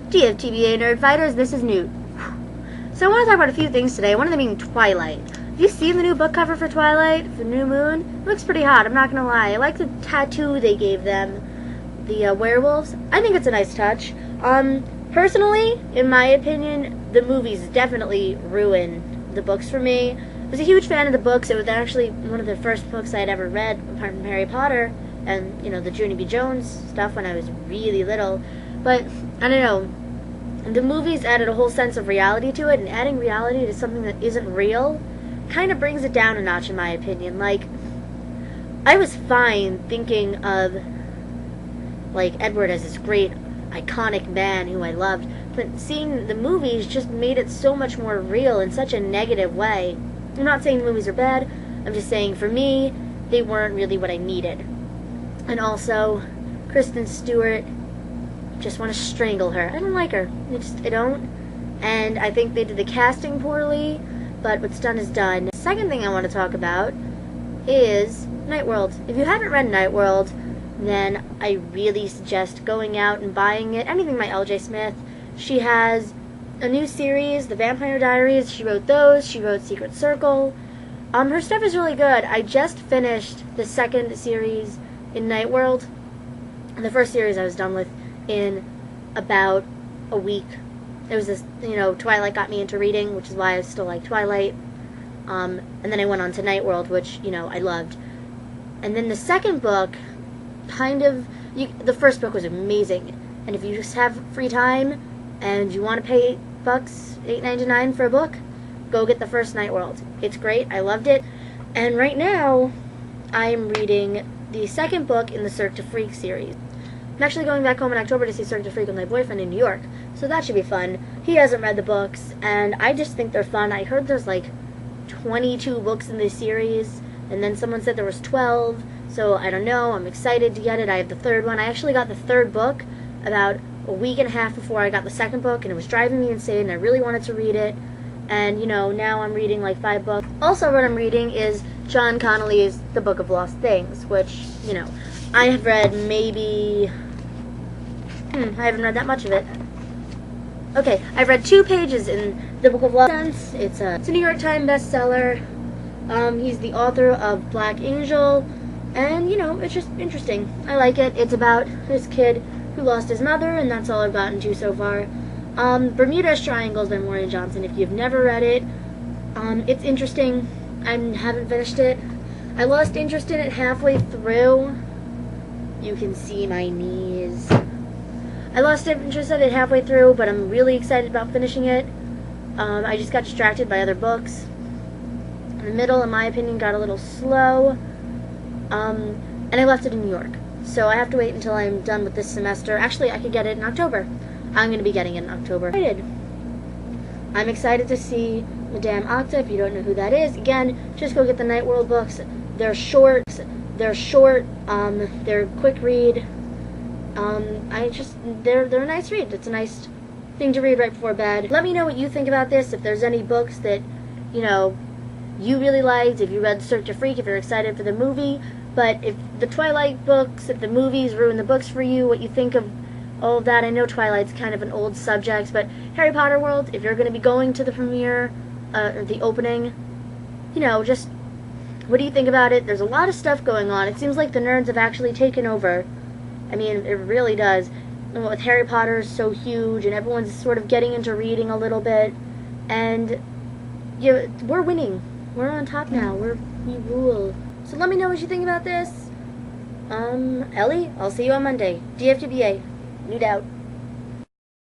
DFTBA Nerd Fighters, this is Newt. So I want to talk about a few things today, one of them being Twilight. Have you seen the new book cover for Twilight, for New Moon? It looks pretty hot, I'm not going to lie. I like the tattoo they gave them, the werewolves. I think it's a nice touch. Personally, in my opinion, the movies definitely ruined the books for me. I was a huge fan of the books. It was actually one of the first books I had ever read, apart from Harry Potter and, you know, the Junie B. Jones stuff when I was really little. But, I don't know, the movies added a whole sense of reality to it, and adding reality to something that isn't real kind of brings it down a notch, in my opinion. Like, I was fine thinking of, like, Edward as this great, iconic man who I loved, but seeing the movies just made it so much more real in such a negative way. I'm not saying the movies are bad, I'm just saying, for me, they weren't really what I needed. And also, Kristen Stewart, just want to strangle her. I don't like her. I don't. And I think they did the casting poorly, but what's done is done. The second thing I want to talk about is Night World. If you haven't read Night World, then I really suggest going out and buying it. Anything by L.J. Smith. She has a new series, The Vampire Diaries. She wrote those. She wrote Secret Circle. Her stuff is really good. I just finished the second series in Night World. The first series I was done with in about a week. It was this, you know, Twilight got me into reading, which is why I still like Twilight. And then I went on to Night World, which, you know, I loved. And then the second book, the first book was amazing. And if you just have free time and you want to pay $8.99 for a book, go get the first Night World. It's great. I loved it. And right now, I'm reading the second book in the Cirqu series. I'm actually going back home in October to see Cirqu with my boyfriend in New York, so that should be fun. He hasn't read the books, and I just think they're fun. I heard there's like 22 books in this series, and then someone said there was 12, so I don't know. I'm excited to get it. I have the third one. I actually got the third book about a week and a half before I got the second book, and it was driving me insane, and I really wanted to read it. And, you know, now I'm reading like 5 books. Also, what I'm reading is John Connolly's The Book of Lost Things, which, you know, I have read maybe... I haven't read that much of it. Okay, I've read 2 pages in The Book of Lost Things. It's a New York Times bestseller. He's the author of Black Angel, and, you know, it's just interesting. I like it. It's about this kid who lost his mother, and that's all I've gotten to so far. Bermuda's Triangles by Maureen Johnson. If you've never read it, it's interesting. I haven't finished it. I lost interest in it halfway through. You can see my knees. I lost interest in it halfway through, but I'm really excited about finishing it. I just got distracted by other books. The middle, in my opinion, got a little slow. And I left it in New York. So I have to wait until I'm done with this semester. Actually, I could get it in October. I'm going to be getting it in October. I'm excited to see Madame Octa. If you don't know who that is, again, just go get the Night World books. They're short. They're a quick read. They're a nice read. It's a nice thing to read right before bed. Let me know what you think about this. If there's any books that, you know, you really liked. If you read Cirque, if you're excited for the movie. But if the Twilight books, if the movies ruin the books for you, what you think of all of that. I know Twilight's kind of an old subject, but Harry Potter World, if you're going to be going to the premiere, or the opening, you know, just, what do you think about it? There's a lot of stuff going on. It seems like the nerds have actually taken over. I mean, it really does. And with Harry Potter so huge, and everyone's sort of getting into reading a little bit, and yeah, we're winning. We're on top now. We rule. So let me know what you think about this. Ellie, I'll see you on Monday. DFTBA. No doubt.